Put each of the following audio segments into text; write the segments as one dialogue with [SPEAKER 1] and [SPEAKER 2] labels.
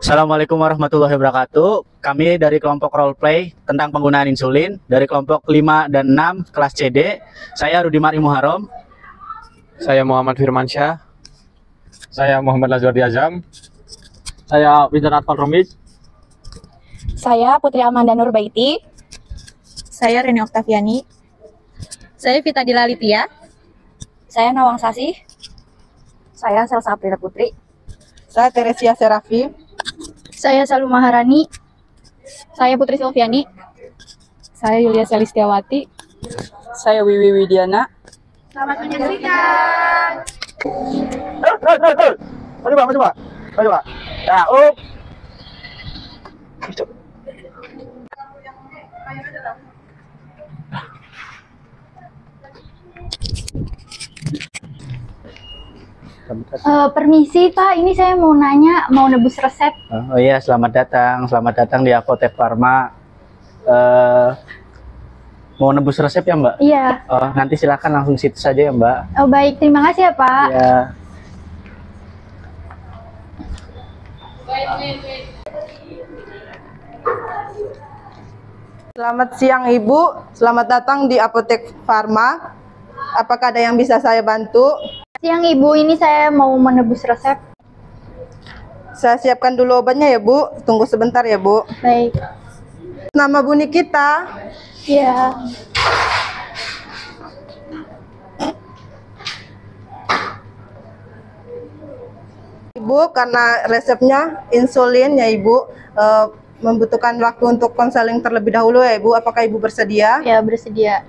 [SPEAKER 1] Assalamualaikum warahmatullahi wabarakatuh. Kami dari kelompok roleplay tentang penggunaan insulin dari kelompok 5 dan 6 kelas CD. Saya Rudi Mari Muharram.
[SPEAKER 2] Saya Muhammad Firmansyah.
[SPEAKER 3] Saya Muhammad Lazwardi Azam.
[SPEAKER 2] Saya Widan Atfal Romis.
[SPEAKER 4] Saya Putri Amanda Nurbaiti.
[SPEAKER 5] Saya Reni Oktaviani. Saya Vita Dilalitia.
[SPEAKER 4] Saya Nawang Sasih.
[SPEAKER 5] Saya Selsa Aprila Putri.
[SPEAKER 6] Saya Teresia Serafi.
[SPEAKER 4] Saya Saluma Harani.
[SPEAKER 5] Saya Putri Silviani.
[SPEAKER 4] Saya Yulia Selistiawati.
[SPEAKER 6] Saya Wiwi Widiana.
[SPEAKER 4] Selamat menyaksikan.
[SPEAKER 1] Maju pak. Ya,
[SPEAKER 4] Permisi Pak, ini saya mau nanya, mau nebus resep.
[SPEAKER 1] Oh iya, selamat datang di Apotek Pharma. Mau nebus resep ya Mbak?
[SPEAKER 4] Iya.
[SPEAKER 1] Oh, nanti silakan langsung situ saja ya Mbak.
[SPEAKER 4] Oh baik, terima kasih ya Pak.
[SPEAKER 1] Ya.
[SPEAKER 6] Selamat siang Ibu, selamat datang di Apotek Pharma. Apakah ada yang bisa saya bantu?
[SPEAKER 4] Siang Ibu, ini saya mau menebus resep.
[SPEAKER 6] Saya siapkan dulu obatnya ya Bu, tunggu sebentar ya Bu.
[SPEAKER 4] Baik.
[SPEAKER 6] Nama Bu Nikita.
[SPEAKER 4] Iya.
[SPEAKER 6] Ibu, karena resepnya insulin ya Ibu, membutuhkan waktu untuk konseling terlebih dahulu ya Ibu. Apakah Ibu bersedia?
[SPEAKER 4] Ya, bersedia.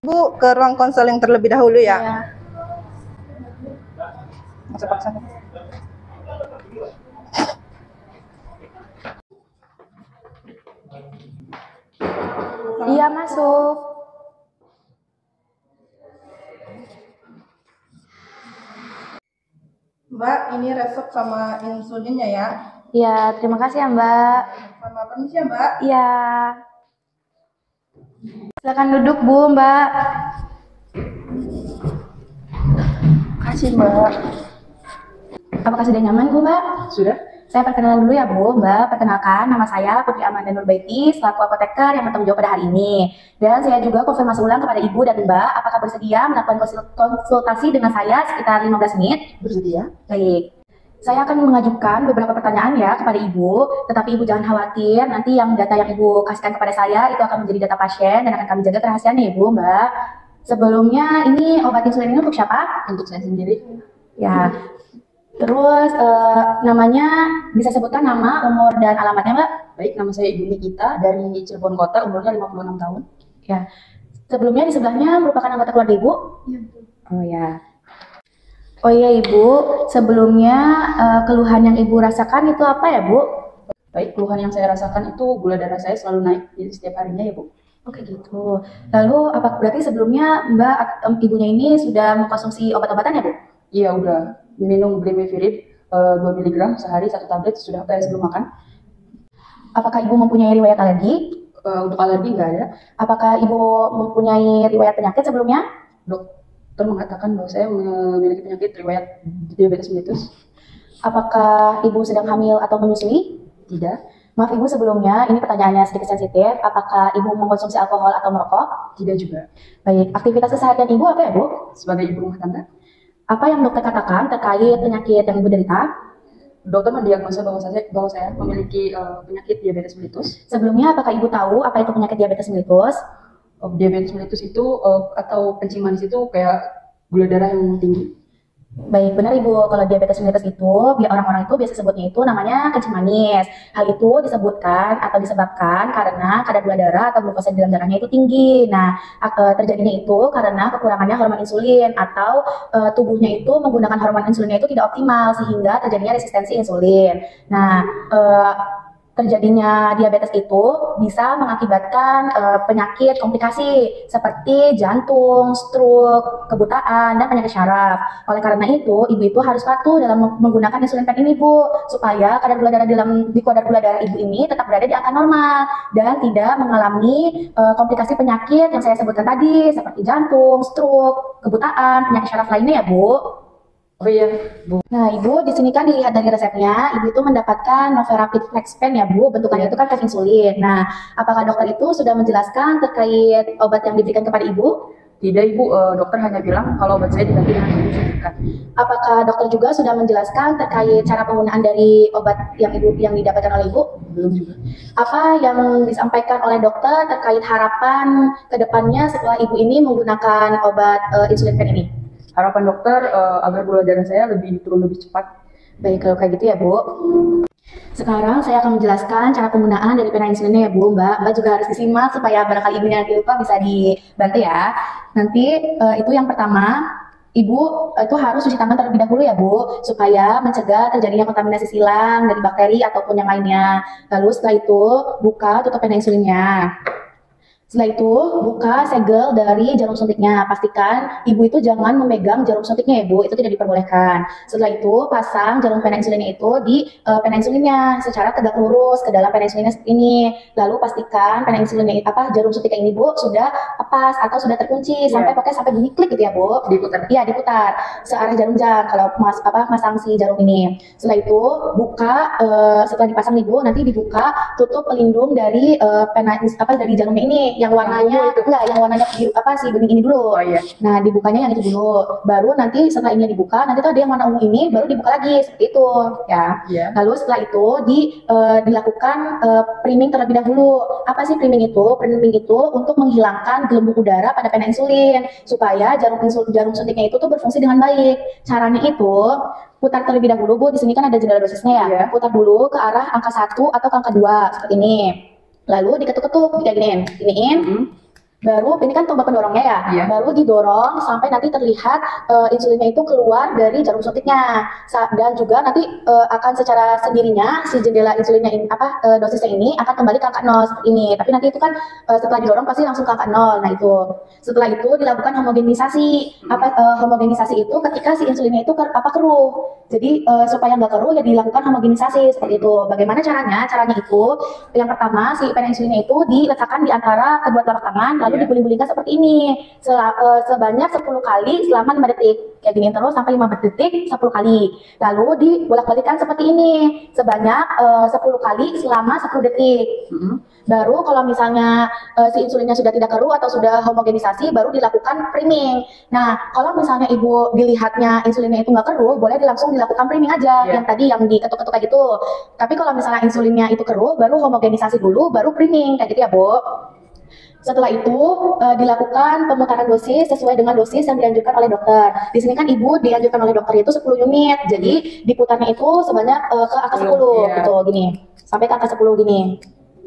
[SPEAKER 6] Bu, ke ruang konseling terlebih dahulu ya.
[SPEAKER 4] Ya.
[SPEAKER 6] Masuk paksa.
[SPEAKER 4] Iya, masuk.
[SPEAKER 6] Mbak, ini resep sama insulinnya ya.
[SPEAKER 4] Ya, terima kasih ya Mbak.
[SPEAKER 6] Sama permisi ya Mbak.
[SPEAKER 4] Iya. Silakan duduk Bu, Mbak.
[SPEAKER 6] Kasih Mbak.
[SPEAKER 4] Apakah sudah nyaman Bu, Mbak?
[SPEAKER 6] Sudah?
[SPEAKER 4] Saya perkenalan dulu ya Bu, Mbak. Perkenalkan, nama saya Putri Amanda Nurbaiti, selaku apoteker yang bertanggung jawab pada hari ini. Dan saya juga konfirmasi ulang kepada Ibu dan Mbak, apakah bersedia melakukan konsultasi dengan saya sekitar 15 menit?
[SPEAKER 6] Bersedia.
[SPEAKER 4] Baik. Saya akan mengajukan beberapa pertanyaan ya kepada Ibu, tetapi Ibu jangan khawatir, nanti yang data yang Ibu kasihkan kepada saya itu akan menjadi data pasien dan akan kami jaga kerahasiaannya Ibu, Mbak. Sebelumnya, ini obat insulin ini untuk siapa?
[SPEAKER 5] Untuk saya sendiri.
[SPEAKER 4] Ya. Terus namanya bisa sebutkan nama, umur, dan alamatnya Mbak?
[SPEAKER 5] Baik, nama saya Ibu Nikita dari Cirebon Kota, umurnya 56 tahun.
[SPEAKER 4] Ya. Sebelumnya di sebelahnya merupakan anggota keluarga Ibu?
[SPEAKER 5] Iya.
[SPEAKER 4] Oh ya. Oh iya Ibu, sebelumnya keluhan yang Ibu rasakan itu apa ya Bu?
[SPEAKER 5] Baik, keluhan yang saya rasakan itu gula darah saya selalu naik di setiap harinya ya Bu.
[SPEAKER 4] Oke gitu. Lalu apa berarti sebelumnya Mbak ibunya ini sudah mengkonsumsi obat-obatan ya Bu?
[SPEAKER 5] Iya, udah minum Glimevirid 2 mg sehari 1 tablet sudah sebelum makan.
[SPEAKER 4] Apakah Ibu mempunyai riwayat alergi?
[SPEAKER 5] Untuk alergi nggak ada.
[SPEAKER 4] Apakah Ibu mempunyai riwayat penyakit sebelumnya?
[SPEAKER 5] Dokter mengatakan bahwa saya memiliki penyakit riwayat diabetes mellitus.
[SPEAKER 4] Apakah Ibu sedang hamil atau menyusui?
[SPEAKER 5] Tidak.
[SPEAKER 4] Maaf Ibu, sebelumnya ini pertanyaannya sedikit sensitif. Apakah Ibu mengkonsumsi alkohol atau merokok?
[SPEAKER 5] Tidak juga.
[SPEAKER 4] Baik, aktivitas keseharian Ibu apa ya Bu?
[SPEAKER 5] Sebagai ibu rumah tangga.
[SPEAKER 4] Apa yang dokter katakan terkait penyakit yang Ibu derita?
[SPEAKER 5] Dokter mendiagnosa bahwa saya memiliki penyakit diabetes mellitus.
[SPEAKER 4] Sebelumnya apakah Ibu tahu apa itu penyakit diabetes mellitus?
[SPEAKER 5] Diabetes mellitus itu atau kencing manis itu kayak gula darah yang tinggi.
[SPEAKER 4] Baik, benar Ibu. Kalau diabetes mellitus itu, orang-orang itu biasa sebutnya itu namanya kencing manis. Hal itu disebutkan atau disebabkan karena kadar gula darah atau glukosa di dalam darahnya itu tinggi. Nah, terjadinya itu karena kekurangannya hormon insulin atau tubuhnya itu menggunakan hormon insulinnya itu tidak optimal sehingga terjadinya resistensi insulin. Nah, terjadinya diabetes itu bisa mengakibatkan penyakit komplikasi seperti jantung, stroke, kebutaan, dan penyakit syaraf. Oleh karena itu, ibu itu harus patuh dalam menggunakan insulin pen ini, Bu, supaya kadar gula darah di kadar gula darah ibu ini tetap berada di angka normal dan tidak mengalami komplikasi penyakit yang saya sebutkan tadi seperti jantung, stroke, kebutaan, penyakit syaraf lainnya ya, Bu.
[SPEAKER 5] Oh iya, Bu.
[SPEAKER 4] Nah, Ibu, di sini kan dilihat dari resepnya, Ibu itu mendapatkan Novorapid Flex Pen ya, Bu. Bentukannya itu kan pen insulin. Nah, apakah dokter itu sudah menjelaskan terkait obat yang diberikan kepada Ibu?
[SPEAKER 5] Tidak, Ibu. Dokter hanya bilang kalau obat saya diganti dengan ibu suntikan.
[SPEAKER 4] Apakah dokter juga sudah menjelaskan terkait cara penggunaan dari obat yang didapatkan oleh Ibu?
[SPEAKER 5] Belum juga.
[SPEAKER 4] Apa yang disampaikan oleh dokter terkait harapan ke depannya setelah Ibu ini menggunakan obat insulin pen ini?
[SPEAKER 5] Harapan dokter agar gula darah saya turun lebih cepat.
[SPEAKER 4] Baik, kalau kayak gitu ya, Bu. Sekarang saya akan menjelaskan cara penggunaan dari pena insulinnya ya, Bu. Mbak juga harus disimak supaya barangkali Ibu nanti lupa bisa dibantu ya. Nanti itu yang pertama, Ibu itu harus cuci tangan terlebih dahulu ya, Bu, supaya mencegah terjadinya kontaminasi silang dari bakteri ataupun yang lainnya. Lalu setelah itu, buka tutup pena insulinnya. Setelah itu, buka segel dari jarum suntiknya. Pastikan ibu itu jangan memegang jarum suntiknya ya, Bu. Itu tidak diperbolehkan. Setelah itu, pasang jarum pena insulinnya itu di pena insulinnya secara tegak lurus ke dalam pena insulinnya seperti ini. Lalu pastikan pena insulinnya jarum suntiknya ini, Bu, sudah pas atau sudah terkunci sampai bunyi klik gitu ya, Bu.
[SPEAKER 5] Diputar.
[SPEAKER 4] Iya, diputar searah jarum jam kalau masang si jarum ini. Setelah itu, buka setelah dipasang nih, Bu, nanti dibuka tutup pelindung dari dari jarumnya ini. Yang warnanya yang warnanya biru si bening ini dulu.
[SPEAKER 5] Oh iya.
[SPEAKER 4] Nah, dibukanya yang itu dulu. Baru nanti setelah ini dibuka, nanti tuh ada yang warna ungu ini baru dibuka lagi seperti itu, ya.
[SPEAKER 5] Yeah.
[SPEAKER 4] Lalu setelah itu dilakukan priming terlebih dahulu. Apa sih priming itu? Priming itu untuk menghilangkan gelembung udara pada pena insulin supaya jarum suntiknya itu tuh berfungsi dengan baik. Caranya itu putar terlebih dahulu, Bu. Di sini kan ada jendela dosisnya ya.
[SPEAKER 5] Yeah.
[SPEAKER 4] Putar dulu ke arah angka 1 atau ke angka 2 seperti ini. Lalu diketuk-ketuk, giniin. Baru ini kan tombol pendorongnya ya,
[SPEAKER 5] Iya.
[SPEAKER 4] baru didorong sampai nanti terlihat insulinnya itu keluar dari jarum suntiknya, dan juga nanti akan secara sendirinya si jendela insulinnya ini dosisnya ini akan kembali ke angka 0 seperti ini. Tapi nanti itu kan setelah didorong pasti langsung ke angka 0. Nah itu setelah itu dilakukan homogenisasi. Homogenisasi itu ketika si insulinnya itu keruh. Jadi supaya nggak keruh ya dilakukan homogenisasi seperti itu. Bagaimana caranya? Caranya itu yang pertama si pena insulinnya itu diletakkan di antara kedua telapak tangan lalu diguling-gulingkan seperti ini sebanyak 10 kali selama 5 detik. Kayak gini terus sampai 5 detik 10 kali. Lalu dibolak-balikkan seperti ini sebanyak 10 kali selama 10 detik. Baru kalau misalnya si insulinnya sudah tidak keruh atau sudah homogenisasi baru dilakukan priming. Nah, kalau misalnya ibu dilihatnya insulinnya itu nggak keruh, boleh langsung dilakukan priming aja yang tadi yang diketuk-ketuk kayak gitu. Tapi kalau misalnya insulinnya itu keruh, baru homogenisasi dulu, baru priming kayak gitu ya, Bu. Setelah itu dilakukan pemutaran dosis sesuai dengan dosis yang dianjurkan oleh dokter. Di sini kan ibu dianjurkan oleh dokter itu 10 unit. Jadi diputarnya itu sebanyak ke angka 10 gitu gini. Sampai ke angka 10 gini.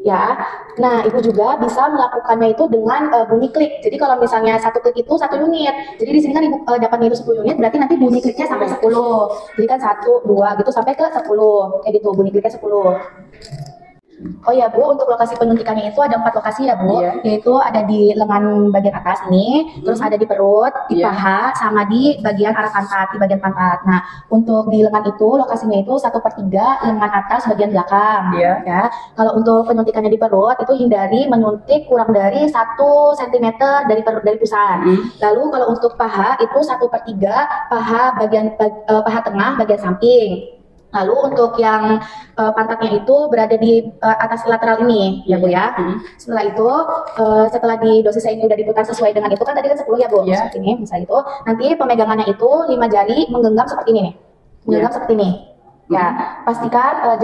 [SPEAKER 4] Ya. Nah, ibu juga bisa melakukannya itu dengan bunyi klik. Jadi kalau misalnya satu klik itu 1 unit. Jadi di sini kan ibu dapatnya itu 10 unit, berarti nanti bunyi kliknya sampai 10. Jadi kan 1, 2 gitu sampai ke 10. Kayak gitu, bunyi kliknya 10. Oh ya, Bu, untuk lokasi penyuntikannya itu ada 4 lokasi ya, Bu. Yaitu ada di lengan bagian atas ini, terus ada di perut, di paha, sama di bagian arah pantat, di bagian pantat. Nah, untuk di lengan itu lokasinya itu 1/3 lengan atas bagian belakang. Ya. Kalau untuk penyuntikannya di perut itu hindari menyuntik kurang dari 1 cm dari pusat. Lalu kalau untuk paha itu 1/3 paha paha tengah bagian samping. Lalu untuk yang pantatnya itu berada di atas lateral ini, ya Bu ya. Setelah itu, setelah di dosis ini udah diputar sesuai dengan itu kan tadi kan 10 ya Bu, seperti ini, misalnya itu. Nanti pemegangannya itu 5 jari menggenggam seperti ini nih, menggenggam seperti ini. Ya, pastikan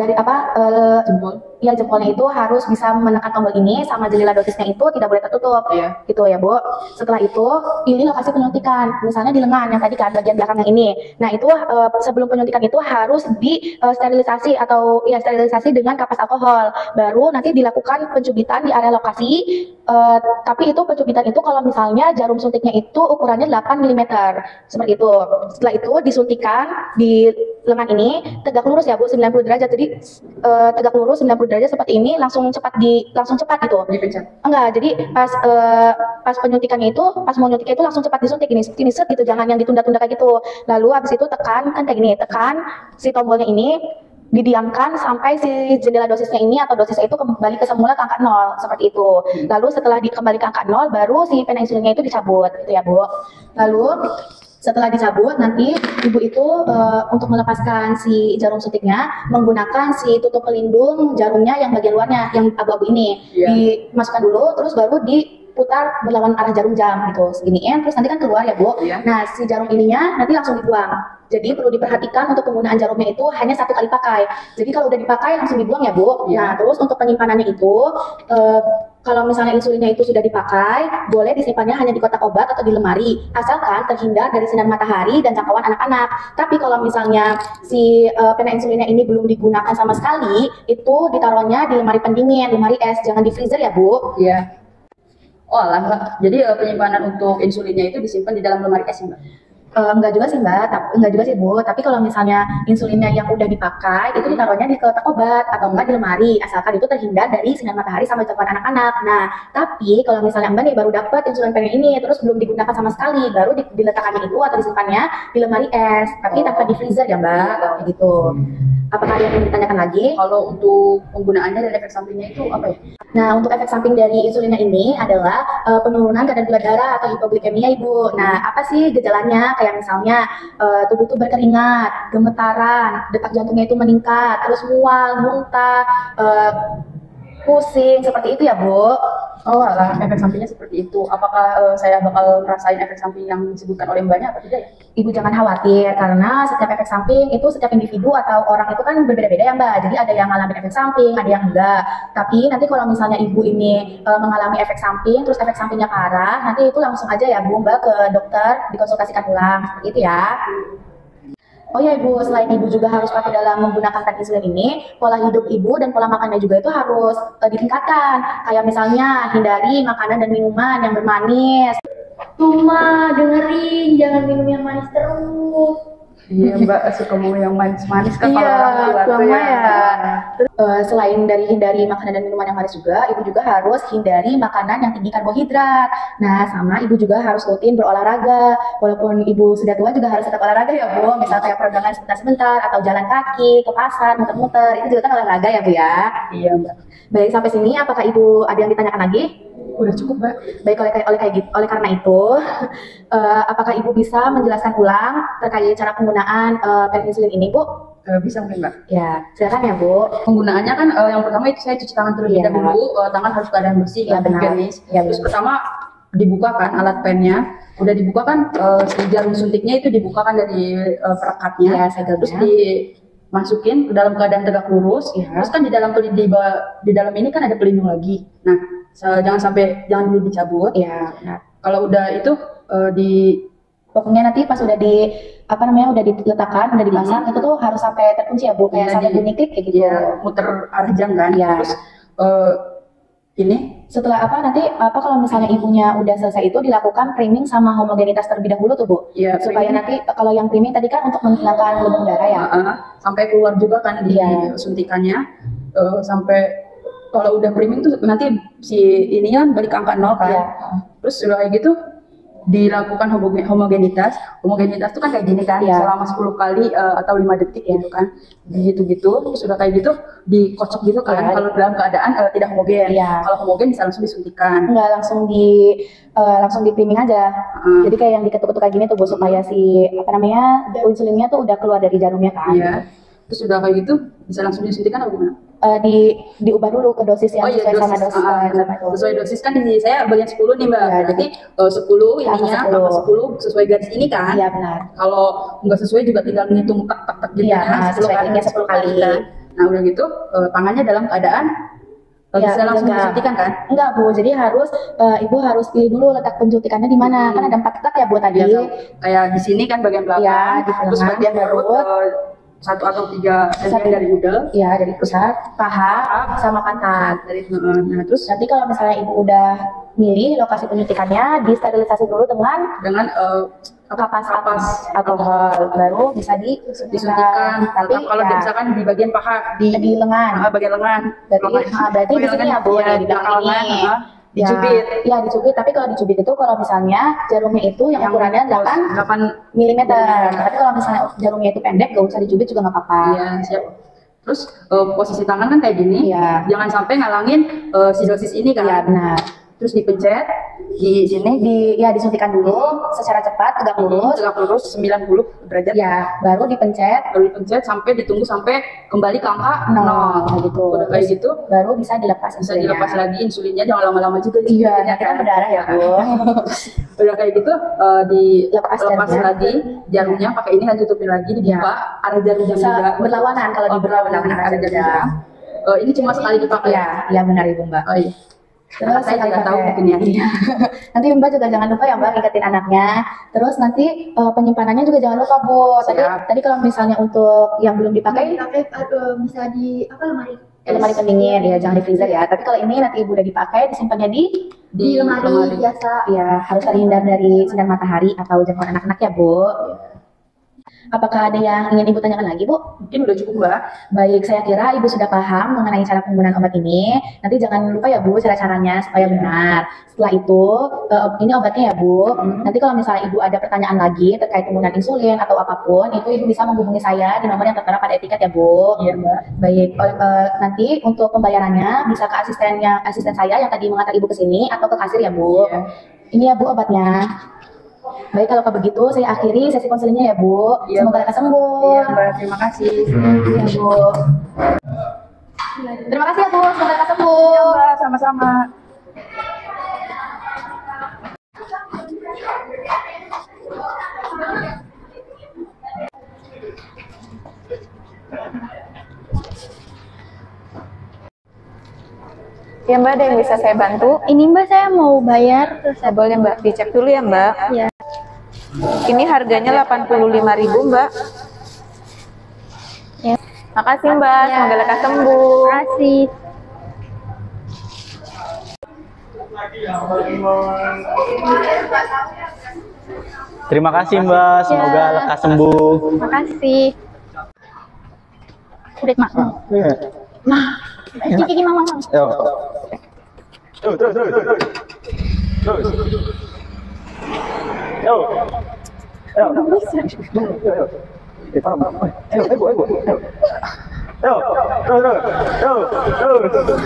[SPEAKER 4] jempolnya itu harus bisa menekan tombol ini sama jendela dosisnya itu tidak boleh tertutup. Gitu ya, Bu. Setelah itu, pilih lokasi penyuntikan. Misalnya di lengan yang tadi kan bagian belakang yang ini. Nah, itu sebelum penyuntikan itu harus sterilisasi sterilisasi dengan kapas alkohol. Baru nanti dilakukan pencubitan di area lokasi. Tapi itu pencubitan itu kalau misalnya jarum suntiknya itu ukurannya 8 mm. Seperti itu. Setelah itu disuntikan di lengan ini tegak lurus ya, Bu, 90 derajat. Jadi tegak lurus 90 derajat seperti ini, langsung cepat gitu.
[SPEAKER 5] Dipencet.
[SPEAKER 4] Enggak, jadi pas penyuntikannya itu, pas mau nyuntiknya itu langsung cepat disuntik ini set gitu, jangan yang ditunda-tunda kayak gitu. Lalu habis itu tekan kan kayak gini, tekan si tombolnya ini, didiamkan sampai si jendela dosisnya ini atau dosisnya itu kembali ke semula ke angka 0 seperti itu. Lalu setelah kembali ke angka 0 baru si pena insulinnya itu dicabut gitu ya, Bu. Lalu Setelah dicabut, nanti ibu itu untuk melepaskan si jarum suntiknya menggunakan si tutup pelindung jarumnya yang bagian luarnya, yang abu-abu ini.
[SPEAKER 5] Iya.
[SPEAKER 4] Dimasukkan dulu, terus baru diputar berlawan arah jarum jam gitu, seginiin, terus nanti kan keluar ya Bu.
[SPEAKER 5] Iya.
[SPEAKER 4] Nah, si jarum ininya nanti langsung dibuang. Jadi perlu diperhatikan untuk penggunaan jarumnya itu hanya 1 kali pakai. Jadi kalau udah dipakai langsung dibuang ya Bu.
[SPEAKER 5] Iya.
[SPEAKER 4] Nah, terus untuk penyimpanannya itu kalau misalnya insulinnya itu sudah dipakai, boleh disimpannya hanya di kotak obat atau di lemari, asalkan terhindar dari sinar matahari dan jangkauan anak-anak. Tapi kalau misalnya si pena insulinnya ini belum digunakan sama sekali, itu ditaruhnya di lemari pendingin, lemari es, jangan di freezer ya Bu.
[SPEAKER 5] Iya. Oh alah Mbak. Jadi penyimpanan untuk insulinnya itu disimpan di dalam lemari es Mbak.
[SPEAKER 4] Enggak juga sih Mbak, enggak juga sih Bu. Tapi kalau misalnya insulinnya yang udah dipakai, itu ditaruhnya di kotak obat atau enggak di lemari, asalkan itu terhindar dari sinar matahari sama jangkauan anak-anak. Nah, tapi kalau misalnya Mbak nih baru dapat insulin pen ini, terus belum digunakan sama sekali, baru diletakkan itu atau disimpannya di lemari es, tapi tanpa di freezer ya Mbak, kayak gitu. Apakah ada yang ingin ditanyakan lagi?
[SPEAKER 5] Kalau untuk penggunaannya dan efek sampingnya itu apa ya?
[SPEAKER 4] Nah, untuk efek samping dari insulinnya ini adalah penurunan kadar gula darah atau hipoglikemia Ibu. Nah, apa sih gejalanya? Kayak misalnya tubuh tuh berkeringat, gemetaran, detak jantungnya itu meningkat, terus mual, muntah, pusing, seperti itu ya Bu.
[SPEAKER 5] Oh alah, efek sampingnya seperti itu. Apakah saya bakal ngerasain efek samping yang disebutkan oleh Mbaknya atau tidak ya?
[SPEAKER 4] Ibu jangan khawatir, karena setiap efek samping itu setiap individu atau orang itu kan berbeda-beda ya Mbak. Jadi ada yang ngalamin efek samping, ada yang enggak. Tapi nanti kalau misalnya ibu ini mengalami efek samping, terus efek sampingnya parah, nanti itu langsung aja ya Bu Mbak ke dokter, dikonsultasikan ulang. Seperti itu ya. Oh ya Ibu, selain Ibu juga harus patuh dalam menggunakan pen insulin ini, pola hidup Ibu dan pola makannya juga itu harus ditingkatkan. Kayak misalnya hindari makanan dan minuman yang bermanis. Mama, dengerin, jangan minum yang manis terus.
[SPEAKER 5] Iya Mbak, suka mau yang manis-manis kan
[SPEAKER 4] Iya,
[SPEAKER 5] kalau orang tua tuh
[SPEAKER 4] Mama ya. Selain dari hindari makanan dan minuman yang manis juga, Ibu juga harus hindari makanan yang tinggi karbohidrat. Nah, sama Ibu juga harus rutin berolahraga. Walaupun Ibu sudah tua juga harus tetap olahraga ya Bu. Misal kayak peregangan sebentar-sebentar atau jalan kaki ke pasar, muter-muter, itu juga kan olahraga ya Bu ya.
[SPEAKER 5] Iya Mbak.
[SPEAKER 4] Baik, sampai sini apakah Ibu ada yang ditanyakan lagi?
[SPEAKER 5] Udah cukup Mbak.
[SPEAKER 4] Baik, oleh karena itu, apakah Ibu bisa menjelaskan ulang terkait cara penggunaan pen insulin ini, Bu?
[SPEAKER 5] Bisa mungkin Mbak.
[SPEAKER 4] Ya, silakan ya, Bu.
[SPEAKER 5] Penggunaannya kan yang pertama itu saya cuci tangan terlebih
[SPEAKER 4] Iya.
[SPEAKER 5] dahulu. Tangan harus keadaan bersih,
[SPEAKER 4] Iya,
[SPEAKER 5] kan,
[SPEAKER 4] benar.
[SPEAKER 5] higienis.
[SPEAKER 4] Iya,
[SPEAKER 5] Terus
[SPEAKER 4] benar.
[SPEAKER 5] pertama dibukakan alat pennya. Udah dibukakan si jarum suntiknya itu dibukakan dari perekatnya.
[SPEAKER 4] Ya, segelnya.
[SPEAKER 5] Terus dimasukin ke dalam keadaan tegak lurus.
[SPEAKER 4] Iya.
[SPEAKER 5] Terus kan di dalam ini kan ada pelindung lagi. Nah, jangan dulu dicabut.
[SPEAKER 4] Ya, benar.
[SPEAKER 5] Kalau udah itu
[SPEAKER 4] Pokoknya nanti pas udah udah diletakkan, udah dipasang, itu tuh harus sampai terkunci ya Bu, kayak
[SPEAKER 5] Iya,
[SPEAKER 4] sampai
[SPEAKER 5] di-
[SPEAKER 4] bunyi klik kayak gitu.
[SPEAKER 5] ya, muter arah jam kan.
[SPEAKER 4] Iya.
[SPEAKER 5] Terus ini
[SPEAKER 4] Setelah kalau misalnya ibunya udah selesai itu dilakukan priming sama homogenitas terlebih dahulu tuh Bu.
[SPEAKER 5] ya
[SPEAKER 4] Supaya nanti kalau yang priming tadi kan untuk menghilangkan lubang darah ya.
[SPEAKER 5] sampai keluar juga kan di
[SPEAKER 4] Iya.
[SPEAKER 5] suntikannya sampai kalau udah priming tuh nanti si ininya balik ke angka 0 kan.
[SPEAKER 4] Iya.
[SPEAKER 5] Terus udah kayak gitu dilakukan homogenitas. Homogenitas tuh kan kayak gini kan,
[SPEAKER 4] Iya.
[SPEAKER 5] selama 10 kali atau 5 detik
[SPEAKER 4] Iya.
[SPEAKER 5] gitu kan. Gitu-gitu, terus udah kayak gitu dikocok gitu kan.
[SPEAKER 4] Iya.
[SPEAKER 5] Kalau dalam keadaan tidak homogen.
[SPEAKER 4] Iya.
[SPEAKER 5] Kalau homogen bisa langsung disuntikan.
[SPEAKER 4] Enggak langsung di priming aja. Jadi kayak yang diketuk-ketuk kayak gini tuh Bu, supaya si insulinnya tuh udah keluar dari jarumnya kan.
[SPEAKER 5] Iya. Terus udah kayak gitu bisa langsung disuntikan atau gimana?
[SPEAKER 4] Diubah dulu ke dosis yang sesuai sama dosis. Sama itu.
[SPEAKER 5] Sesuai dosis kan di saya bagian 10 nih Mbak.
[SPEAKER 4] Iya,
[SPEAKER 5] Berarti 10
[SPEAKER 4] Angka
[SPEAKER 5] ininya
[SPEAKER 4] 10.
[SPEAKER 5] angka 10 sesuai garis ini kan.
[SPEAKER 4] Iya benar.
[SPEAKER 5] Kalau nggak sesuai juga tinggal ngitung tak gitu
[SPEAKER 4] Iya,
[SPEAKER 5] ya, 10
[SPEAKER 4] sesuai
[SPEAKER 5] kali
[SPEAKER 4] kliknya 10 kali.
[SPEAKER 5] kan. Nah, udah gitu tangannya dalam keadaan
[SPEAKER 4] Iya,
[SPEAKER 5] bisa langsung
[SPEAKER 4] enggak.
[SPEAKER 5] disuntikan kan?
[SPEAKER 4] Enggak Bu, jadi Ibu harus pilih dulu letak penjutikannya di mana. Kan ada 4 letak ya Bu tadi.
[SPEAKER 5] Iya, kayak di sini kan bagian belakang.
[SPEAKER 4] Iya, di
[SPEAKER 5] Terus
[SPEAKER 4] tengah,
[SPEAKER 5] bagian perut
[SPEAKER 4] perut.
[SPEAKER 5] 1 atau 3 cm dari udel.
[SPEAKER 4] Iya, dari pusat, paha, sama pantat.
[SPEAKER 5] Nah, terus
[SPEAKER 4] Nanti kalau misalnya Ibu udah milih lokasi penyuntikannya, disterilisasi dulu dengan
[SPEAKER 5] dengan
[SPEAKER 4] kapas alkohol, baru bisa
[SPEAKER 5] disuntikan.
[SPEAKER 4] Tapi
[SPEAKER 5] kalau
[SPEAKER 4] ya,
[SPEAKER 5] misalkan di bagian paha
[SPEAKER 4] di lengan.
[SPEAKER 5] bagian lengan.
[SPEAKER 4] Berarti di sini ya Bu, nih, di belakang ini.
[SPEAKER 5] Dicubit.
[SPEAKER 4] Ya dicubit, tapi kalau dicubit itu kalau misalnya jarumnya itu yang ukurannya 8 mm. Tapi kalau misalnya jarumnya itu pendek, gak usah dicubit juga nggak apa-apa.
[SPEAKER 5] Iya, siap. Terus posisi tangan kan kayak gini.
[SPEAKER 4] Iya.
[SPEAKER 5] Jangan sampai ngalangin si dosis ini kan.
[SPEAKER 4] Iya benar.
[SPEAKER 5] terus dipencet di sini,
[SPEAKER 4] disuntikan dulu secara cepat tegak lurus.
[SPEAKER 5] tegak lurus 90 derajat.
[SPEAKER 4] Ya, baru dipencet
[SPEAKER 5] Sampai ditunggu sampai kembali ke angka 0.
[SPEAKER 4] Nah, gitu.
[SPEAKER 5] Udah kayak gitu,
[SPEAKER 4] Baru bisa dilepas
[SPEAKER 5] bisa
[SPEAKER 4] insulinnya.
[SPEAKER 5] dilepas lagi insulinnya, jangan lama-lama juga
[SPEAKER 4] Iya,
[SPEAKER 5] disuntiknya
[SPEAKER 4] nanti kan berdarah ya, Bu.
[SPEAKER 5] Udah kayak gitu,
[SPEAKER 4] Lepas
[SPEAKER 5] dilepas
[SPEAKER 4] jarumnya.
[SPEAKER 5] lagi jarumnya, pakai ini kan tutupin lagi, dibuka arah jarum jam
[SPEAKER 4] Bisa
[SPEAKER 5] juga.
[SPEAKER 4] berlawanan kalau di berlawanan
[SPEAKER 5] arah jarum jam. Ini cuma sekali dipakai.
[SPEAKER 4] Iya, iya benar Ibu Mbak.
[SPEAKER 5] Oh iya. Karena saya
[SPEAKER 4] sekali
[SPEAKER 5] tidak tahu
[SPEAKER 4] pakai.
[SPEAKER 5] mungkin ya.
[SPEAKER 4] Iya. Nanti Mbak juga jangan lupa ya Mbak iketin anaknya. Terus nanti penyimpanannya juga jangan lupa Bu.
[SPEAKER 5] Siap.
[SPEAKER 4] Tadi kalau misalnya untuk yang belum dipakai
[SPEAKER 7] Bisa di apa lemari
[SPEAKER 4] lemari pendingin ya, jangan di freezer ya. Tapi kalau ini nanti Ibu udah dipakai, disimpannya
[SPEAKER 7] di lemari biasa.
[SPEAKER 4] ya harus terhindar dari sinar matahari atau jangkauan anak-anak ya Bu. Apakah ada yang ingin Ibu tanyakan lagi Bu?
[SPEAKER 5] Mungkin udah cukup Mbak.
[SPEAKER 4] Baik, saya kira Ibu sudah paham mengenai cara penggunaan obat ini. Nanti jangan lupa ya Bu, cara-caranya supaya benar. Setelah itu, ini obatnya ya Bu. Nanti kalau misalnya Ibu ada pertanyaan lagi terkait penggunaan insulin atau apapun, itu Ibu bisa menghubungi saya di nomor yang tertera pada etiket ya Bu.
[SPEAKER 5] Iya Mbak.
[SPEAKER 4] Baik, nanti untuk pembayarannya bisa ke asisten saya yang tadi mengantar Ibu ke sini atau ke kasir ya Bu.
[SPEAKER 5] Iya.
[SPEAKER 4] Ini ya Bu obatnya. Baik, kalau begitu saya akhiri sesi konselingnya ya Bu.
[SPEAKER 5] Iya,
[SPEAKER 4] Semoga
[SPEAKER 5] Mbak.
[SPEAKER 4] lekas sembuh.
[SPEAKER 5] Iya Mbak, terima kasih.
[SPEAKER 4] Iya Bu. Terima kasih ya Bu, semoga lekas sembuh.
[SPEAKER 5] Iya Mbak, sama-sama.
[SPEAKER 8] Ya Mbak, ada yang bisa saya bantu?
[SPEAKER 7] Ini Mbak saya mau bayar terus
[SPEAKER 8] Oh, boleh Mbak, dicek dulu ya Mbak.
[SPEAKER 7] Iya.
[SPEAKER 8] Ini harganya 85.000 Mbak.
[SPEAKER 7] Ya.
[SPEAKER 8] Makasih Mbak,
[SPEAKER 7] Ya.
[SPEAKER 8] semoga lekas sembuh.
[SPEAKER 7] Terima kasih.
[SPEAKER 1] Terima kasih Mbak, semoga
[SPEAKER 7] Ya.
[SPEAKER 1] lekas sembuh.
[SPEAKER 7] Terima kasih. Udah Mak. Gigi Mama.
[SPEAKER 3] Yo. Terus. Yo. Ayo. Terus.